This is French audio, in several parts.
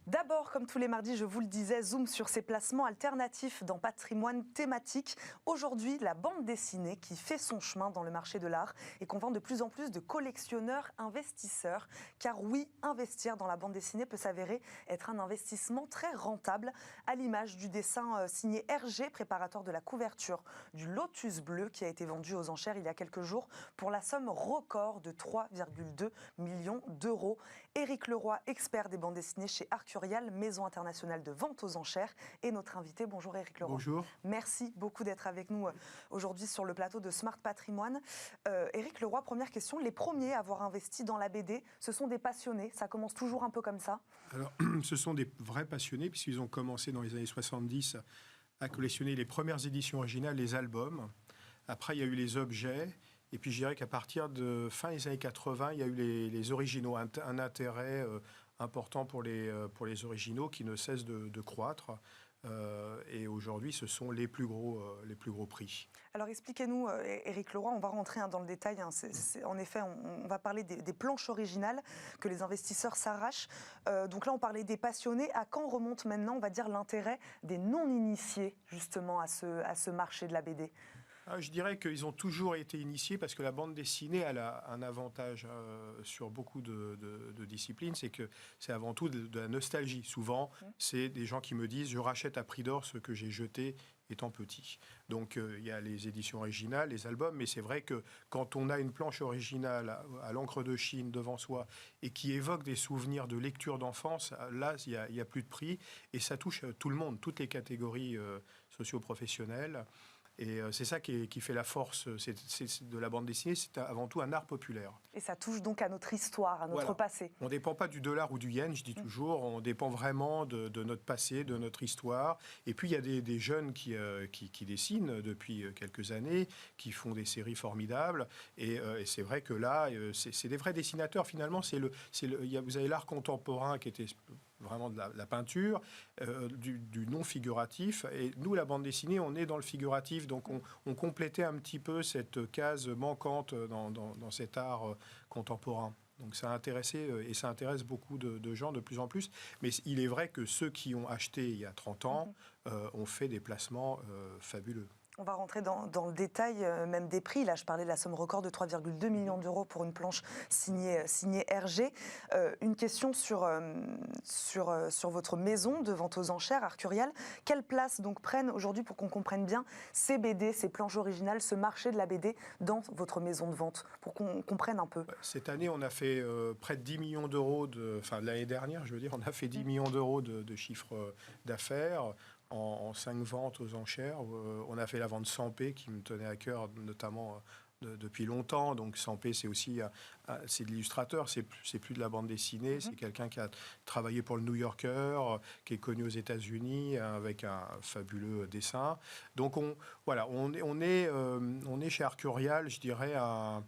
D'abord, comme tous les mardis, je vous le disais, zoom sur ces placements alternatifs dans patrimoine thématique. Aujourd'hui, la bande dessinée qui fait son chemin dans le marché de l'art et convainc de plus en plus de collectionneurs, investisseurs. Car oui, investir dans la bande dessinée peut s'avérer être un investissement très rentable, à l'image du dessin signé Hergé, préparateur de la couverture du Lotus Bleu, qui a été vendu aux enchères il y a quelques jours pour la somme record de 3,2 millions d'euros. Éric Leroy, expert des bandes dessinées chez Arcurial, maison internationale de vente aux enchères, est notre invité. Bonjour Éric Leroy. Bonjour. Merci beaucoup d'être avec nous aujourd'hui sur le plateau de Smart Patrimoine. Éric Leroy, première question. Les premiers à avoir investi dans la BD, ce sont des passionnés. Ça commence toujours un peu comme ça? Alors, ce sont des vrais passionnés, puisqu'ils ont commencé dans les années 70 à collectionner les premières éditions originales, les albums. Après, il y a eu les objets. Et puis, je dirais qu'à partir de fin des années 80, il y a eu les originaux, un intérêt important pour les originaux qui ne cesse de croître. Et aujourd'hui, ce sont les plus gros prix. Alors expliquez-nous, Éric Leroy, on va rentrer dans le détail. En effet, on va parler des planches originales que les investisseurs s'arrachent. Donc là, on parlait des passionnés. À quand remonte maintenant, on va dire, l'intérêt des non-initiés, justement, à ce marché de la BD? Je dirais qu'ils ont toujours été initiés parce que la bande dessinée elle a un avantage sur beaucoup de disciplines, c'est que c'est avant tout de la nostalgie. Souvent, c'est des gens qui me disent « je rachète à prix d'or ce que j'ai jeté étant petit ». Donc, il y a les éditions originales, les albums, mais c'est vrai que quand on a une planche originale à l'encre de Chine devant soi et qui évoque des souvenirs de lecture d'enfance, là, il y a plus de prix et ça touche tout le monde, toutes les catégories socio-professionnelles. Et c'est ça qui fait la force de la bande dessinée, c'est avant tout un art populaire. Et ça touche donc à notre histoire, à notre passé. On ne dépend pas du dollar ou du yen, je dis toujours, on dépend vraiment de notre passé, de notre histoire. Et puis il y a des jeunes qui dessinent depuis quelques années, qui font des séries formidables. Et c'est vrai que là, c'est des vrais dessinateurs finalement. Vous avez l'art contemporain qui était vraiment de la peinture, du non-figuratif. Et nous, la bande dessinée, on est dans le figuratif. Donc, on complétait un petit peu cette case manquante dans cet art contemporain. Donc, ça a intéressé et ça intéresse beaucoup de gens de plus en plus. Mais il est vrai que ceux qui ont acheté il y a 30 ans ont fait des placements fabuleux. On va rentrer dans le détail même des prix. Là, je parlais de la somme record de 3,2 millions d'euros pour une planche signée Hergé. Une question sur votre maison de vente aux enchères, Arcurial. Quelle place donc prennent aujourd'hui, pour qu'on comprenne bien, ces BD, ces planches originales, ce marché de la BD dans votre maison de vente, pour qu'on comprenne un peu? Cette année, on a fait près de 10 millions d'euros, l'année dernière, je veux dire, on a fait 10 millions d'euros de chiffre d'affaires. En 5 ventes aux enchères. On a fait la vente Sampé qui me tenait à cœur, notamment depuis longtemps. Donc Sampé, c'est aussi c'est de l'illustrateur, c'est plus de la bande dessinée. C'est quelqu'un qui a travaillé pour le New Yorker, qui est connu aux États-Unis avec un fabuleux dessin. Donc on est chez Arcurial, je dirais, un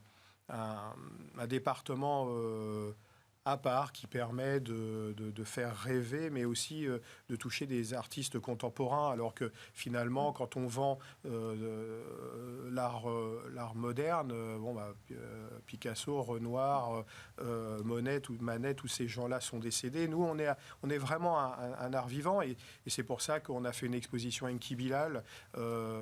département à part, qui permet de faire rêver, mais aussi de toucher des artistes contemporains, alors que finalement, quand on vend l'art moderne, Picasso, Renoir, Monet, Manet, tous ces gens-là sont décédés. Nous, on est vraiment un art vivant, et c'est pour ça qu'on a fait une exposition à Enki Bilal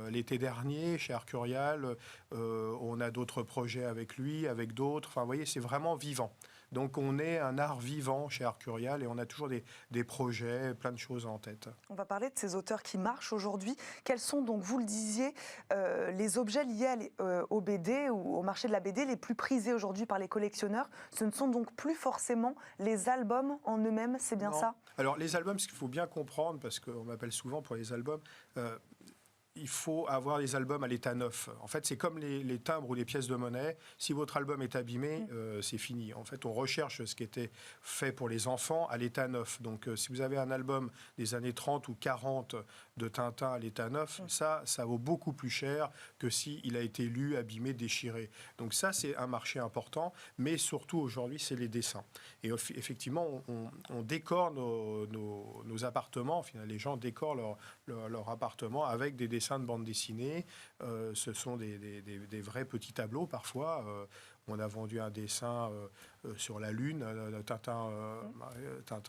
l'été dernier, chez Arcurial. On a d'autres projets avec lui, avec d'autres. Enfin, vous voyez, c'est vraiment vivant. Donc on est un art vivant chez Arcurial et on a toujours des projets, plein de choses en tête. On va parler de ces auteurs qui marchent aujourd'hui. Quels sont donc, vous le disiez, les objets liés au BD ou au marché de la BD les plus prisés aujourd'hui par les collectionneurs? Ce ne sont donc plus forcément les albums en eux-mêmes, c'est bien ça? Alors les albums, ce qu'il faut bien comprendre, parce qu'on m'appelle souvent pour les albums, il faut avoir les albums à l'état neuf. En fait, c'est comme les timbres ou les pièces de monnaie. Si votre album est abîmé, c'est fini. En fait, on recherche ce qui était fait pour les enfants à l'état neuf. Donc, si vous avez un album des années 30 ou 40 de Tintin à l'état neuf, ça vaut beaucoup plus cher que s'il a été lu, abîmé, déchiré. Donc ça, c'est un marché important. Mais surtout, aujourd'hui, c'est les dessins. Et effectivement, on décore nos appartements. Finalement, les gens décorent leur appartement avec des dessins de bande dessinée. Ce sont des vrais petits tableaux parfois. On a vendu un dessin sur la Lune. Tintin,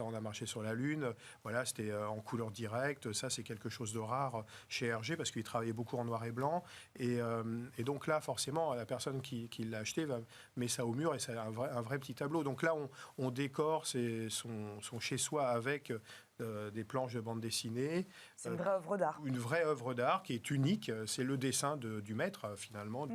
on a marché sur la Lune. Voilà, c'était en couleur directe. Ça, c'est quelque chose de rare chez Hergé parce qu'il travaillait beaucoup en noir et blanc. Et donc là, forcément, la personne qui l'a acheté met ça au mur et c'est un vrai petit tableau. Donc là, on décore son chez-soi avec des planches de bande dessinée. C'est une vraie œuvre d'art. Une vraie œuvre d'art qui est unique. C'est le dessin du maître, finalement.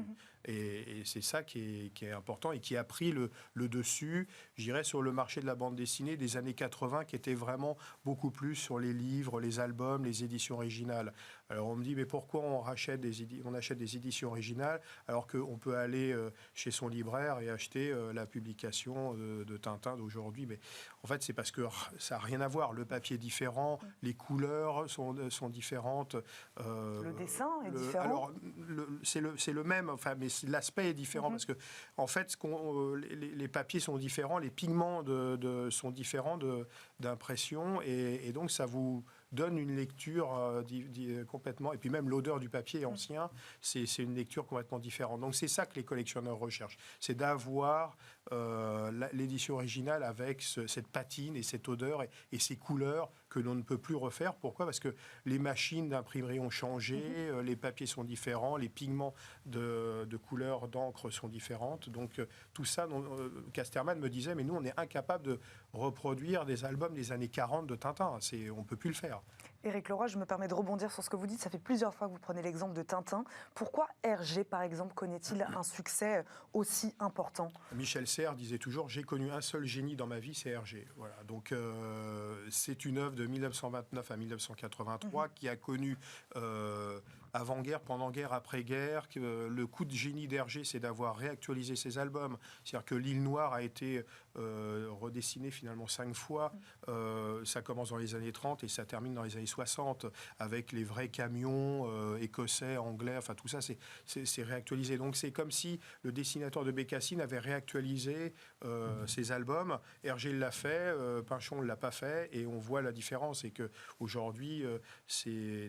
Et c'est ça qui est important et qui a pris le dessus, je dirais, sur le marché de la bande dessinée des années 80, qui était vraiment beaucoup plus sur les livres, les albums, les éditions originales. Alors on me dit, mais pourquoi on achète des éditions originales alors qu'on peut aller chez son libraire et acheter la publication de Tintin d'aujourd'hui? Mais en fait, c'est parce que ça n'a rien à voir. Le papier est différent, les couleurs sont différentes. Le dessin est différent. Alors, c'est le même, enfin, mais l'aspect est différent parce que, en fait, les papiers sont différents, les pigments sont différents d'impression et donc ça vous donne une lecture complètement... Et puis même l'odeur du papier ancien, c'est une lecture complètement différente. Donc c'est ça que les collectionneurs recherchent. C'est d'avoir l'édition originale avec cette patine et cette odeur et ces couleurs que l'on ne peut plus refaire. Pourquoi? Parce que les machines d'imprimerie ont changé, les papiers sont différents, les pigments de couleurs d'encre sont différentes. Donc tout ça, Casterman me disait, mais nous on est incapable de reproduire des albums des années 40 de Tintin. On ne peut plus le faire. Éric Leroy, je me permets de rebondir sur ce que vous dites. Ça fait plusieurs fois que vous prenez l'exemple de Tintin. Pourquoi Hergé, par exemple, connaît-il un succès aussi important? Michel Serres disait toujours « J'ai connu un seul génie dans ma vie, c'est Hergé ». Voilà. Donc, c'est une œuvre de 1929 à 1983 qui a connu avant-guerre, pendant-guerre, après-guerre. Le coup de génie d'Hergé, c'est d'avoir réactualisé ses albums. C'est-à-dire que l'île Noire a été redessinée finalement 5 fois. Ça commence dans les années 30 et ça termine dans les années 60 avec les vrais camions écossais, anglais, enfin tout ça, c'est réactualisé. Donc c'est comme si le dessinateur de Bécassine avait réactualisé ses albums. Hergé l'a fait, Pinchon ne l'a pas fait et on voit la différence. Et qu'aujourd'hui,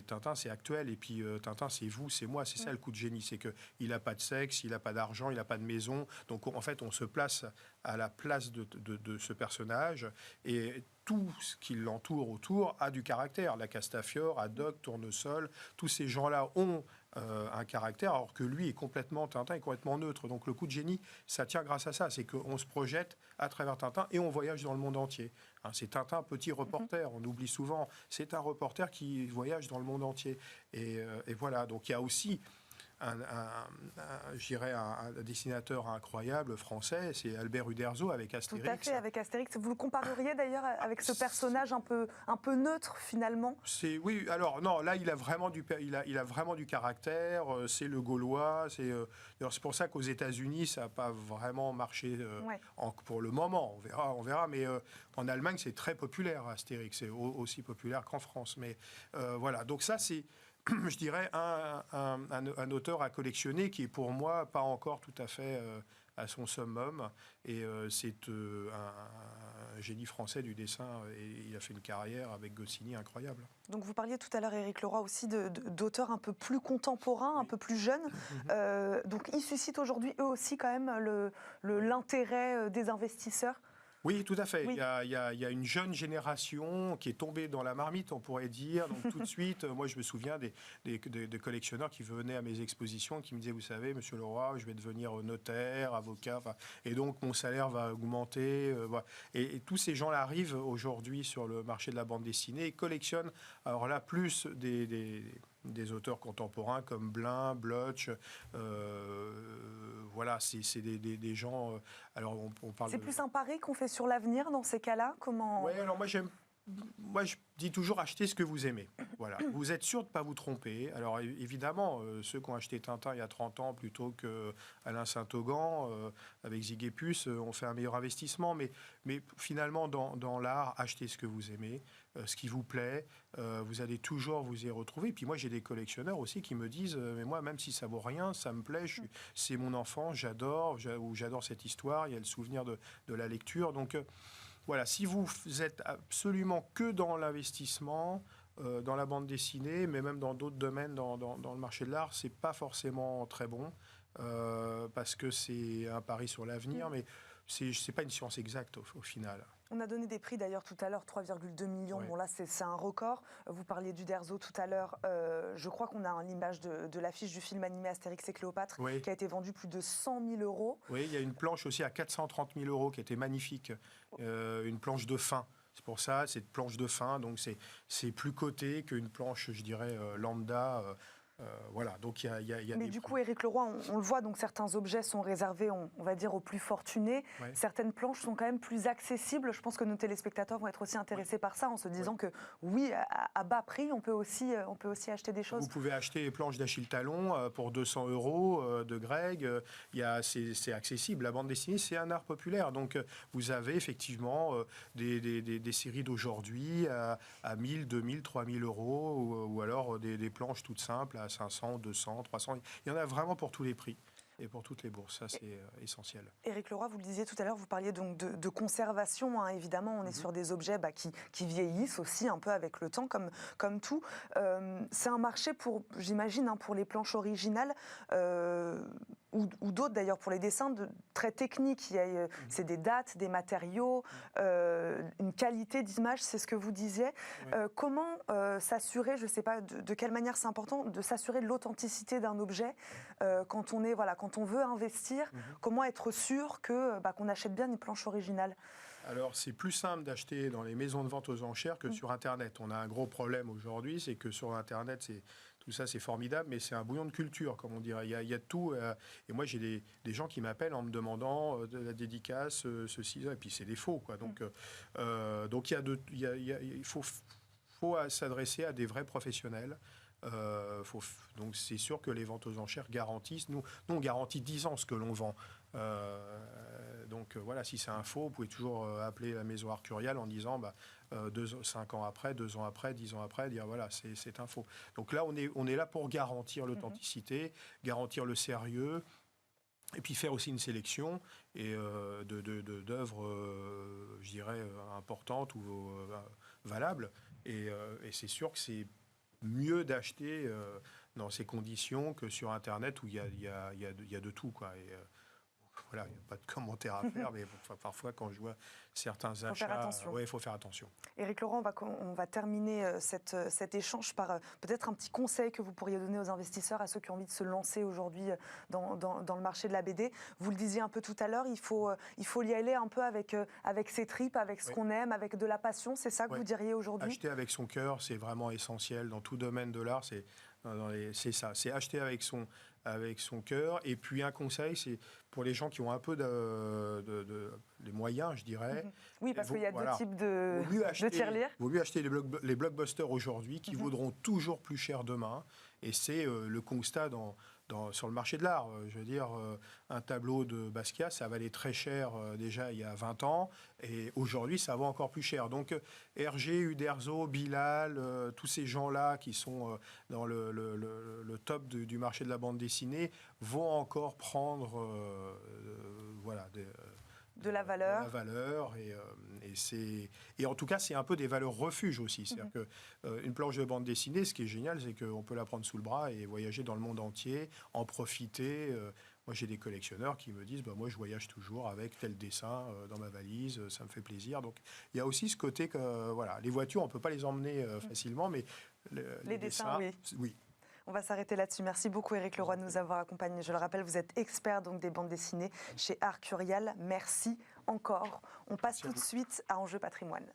Tintin, c'est actuel et puis Tintin, c'est vous, c'est moi. C'est ça le coup de génie, c'est qu'il n'a pas de sexe, il n'a pas d'argent, il n'a pas de maison. Donc en fait, on se place à la place de ce personnage et tout ce qui l'entoure autour a du caractère. La Castafiore, Haddock, Tournesol, tous ces gens-là ont un caractère, alors que lui Tintin est complètement neutre. Donc le coup de génie, ça tient grâce à ça. C'est qu'on se projette à travers Tintin et on voyage dans le monde entier. C'est Tintin, petit reporter, on oublie souvent. C'est un reporter qui voyage dans le monde entier. Et voilà, donc il y a aussi je dirais un dessinateur incroyable français, c'est Albert Uderzo avec Astérix. Tout à fait, avec Astérix. Vous le compareriez d'ailleurs avec ce personnage un peu neutre finalement? Oui, alors non, là il a vraiment du caractère, c'est le Gaulois, c'est pour ça qu'aux États-Unis ça n'a pas vraiment marché pour le moment, on verra, mais en Allemagne c'est très populaire Astérix, c'est aussi populaire qu'en France, mais voilà, donc ça c'est je dirais, un auteur à collectionner qui est pour moi pas encore tout à fait à son summum. Et c'est un génie français du dessin. Et il a fait une carrière avec Goscinny incroyable. Donc vous parliez tout à l'heure, Éric Leroy, aussi d'auteurs un peu plus contemporains, un peu plus jeunes. Donc ils suscitent aujourd'hui eux aussi quand même l'intérêt des investisseurs. Oui, tout à fait. Oui. Il y a une jeune génération qui est tombée dans la marmite, on pourrait dire. Donc tout de suite, moi je me souviens des collectionneurs qui venaient à mes expositions, qui me disaient, vous savez, Monsieur Leroy, je vais devenir notaire, avocat, et donc mon salaire va augmenter. Voilà. Et tous ces gens-là arrivent aujourd'hui sur le marché de la bande dessinée et collectionnent, alors là, plus des auteurs contemporains comme Blin, Bloch, voilà, c'est des gens... alors on parle. C'est plus un pari qu'on fait sur l'avenir dans ces cas-là. Comment... Oui, alors moi je dis toujours achetez ce que vous aimez. Voilà. Vous êtes sûr de ne pas vous tromper. Alors évidemment, ceux qui ont acheté Tintin il y a 30 ans plutôt qu'Alain Saint-Augan avec Zigépus ont fait un meilleur investissement. Mais finalement, dans l'art, achetez ce que vous aimez, ce qui vous plaît. Vous allez toujours vous y retrouver. Et puis moi, j'ai des collectionneurs aussi qui me disent mais moi, même si ça vaut rien, ça me plaît. C'est mon enfant, j'adore cette histoire. Il y a le souvenir de la lecture. Donc voilà, si vous êtes absolument que dans l'investissement, dans la bande dessinée, mais même dans d'autres domaines, dans le marché de l'art, c'est pas forcément très bon. parce que c'est un pari sur l'avenir, mais c'est pas une science exacte au final. On a donné des prix d'ailleurs tout à l'heure, 3,2 millions. Oui. Bon là c'est un record. Vous parliez du Derzo tout à l'heure. Je crois qu'on a l'image de l'affiche du film animé Astérix et Cléopâtre qui a été vendu plus de 100 000 euros. Oui, il y a une planche aussi à 430 000 euros qui était magnifique, une planche de fin. C'est pour ça, c'est une planche de fin, donc c'est plus coté qu'une planche, je dirais, lambda. Voilà, donc il y a Mais des du prix. coup, Éric Leroy, on le voit, donc certains objets sont réservés, on va dire, aux plus fortunés. Ouais. Certaines planches sont quand même plus accessibles. Je pense que nos téléspectateurs vont être aussi intéressés par ça, en se disant que oui, à bas prix, on peut aussi acheter des choses. Vous pouvez acheter les planches d'Achille Talon pour 200 € de Greg. C'est accessible. La bande dessinée, c'est un art populaire. Donc, vous avez effectivement des séries d'aujourd'hui à 1000, 2000, 3000 euros ou alors des planches toutes simples à 500, 200, 300. Il y en a vraiment pour tous les prix et pour toutes les bourses. Ça, c'est essentiel. Éric Leroy, vous le disiez tout à l'heure, vous parliez donc de conservation. Hein, évidemment, on est sur des objets qui vieillissent aussi un peu avec le temps, comme tout. C'est un marché, j'imagine, pour les planches originales, ou d'autres d'ailleurs, pour les dessins très techniques. C'est des dates, des matériaux, une qualité d'image, c'est ce que vous disiez. Comment s'assurer, je ne sais pas de quelle manière c'est important, de s'assurer de l'authenticité d'un objet quand on veut investir, comment être sûr qu'on achète bien une planche originale? Alors, c'est plus simple d'acheter dans les maisons de vente aux enchères que sur Internet. On a un gros problème aujourd'hui, c'est que sur Internet, tout ça, c'est formidable, mais c'est un bouillon de culture, comme on dirait. Il y a de tout. Et moi, j'ai des gens qui m'appellent en me demandant de la dédicace, ceci, et puis c'est des faux, quoi. Donc, il faut s'adresser à des vrais professionnels. Donc c'est sûr que les ventes aux enchères garantissent. Nous on garantit 10 ans ce que l'on vend. Donc voilà, si c'est un faux, vous pouvez toujours appeler la maison Arcurial en disant 5 ans après, 2 ans après, 10 ans après, dire voilà, c'est un faux. Donc là, on est là pour garantir l'authenticité, garantir le sérieux. Et puis faire aussi une sélection d'œuvres, je dirais, importantes ou valables. Et c'est sûr que c'est mieux d'acheter dans ces conditions que sur Internet où il y a de tout, quoi. Et, voilà, il n'y a pas de commentaire à faire, mais parfois, quand je vois certains achats, il faut faire attention. Éric Leroy, on va terminer cet échange par peut-être un petit conseil que vous pourriez donner aux investisseurs, à ceux qui ont envie de se lancer aujourd'hui dans le marché de la BD. Vous le disiez un peu tout à l'heure, il faut y aller un peu avec ses tripes, avec ce qu'on aime, avec de la passion. C'est ça que vous diriez aujourd'hui? Acheter avec son cœur, c'est vraiment essentiel dans tout domaine de l'art. C'est ça, c'est acheter avec son cœur. Et puis un conseil, c'est pour les gens qui ont un peu les moyens, je dirais. Oui, parce qu'il y a deux types de tirelire. Il vaut mieux acheter les blockbusters aujourd'hui qui vaudront toujours plus cher demain. Et c'est le constat sur le marché de l'art. Je veux dire, un tableau de Basquiat, ça valait très cher déjà il y a 20 ans. Et aujourd'hui, ça vaut encore plus cher. Donc Hergé, Uderzo, Bilal, tous ces gens-là qui sont dans le top du marché de la bande dessinée vont encore prendre de la valeur. Et en tout cas, c'est un peu des valeurs refuges aussi. C'est-à-dire qu'une planche de bande dessinée, ce qui est génial, c'est qu'on peut la prendre sous le bras et voyager dans le monde entier, en profiter. Moi, j'ai des collectionneurs qui me disent moi, je voyage toujours avec tel dessin dans ma valise, ça me fait plaisir. Donc, il y a aussi ce côté que, les voitures, on ne peut pas les emmener facilement, mais les dessins, oui. On va s'arrêter là-dessus. Merci beaucoup Éric Leroy de nous avoir accompagnés. Je le rappelle, vous êtes expert donc des bandes dessinées chez Arcurial. Merci encore. On passe tout de suite à Enjeu Patrimoine.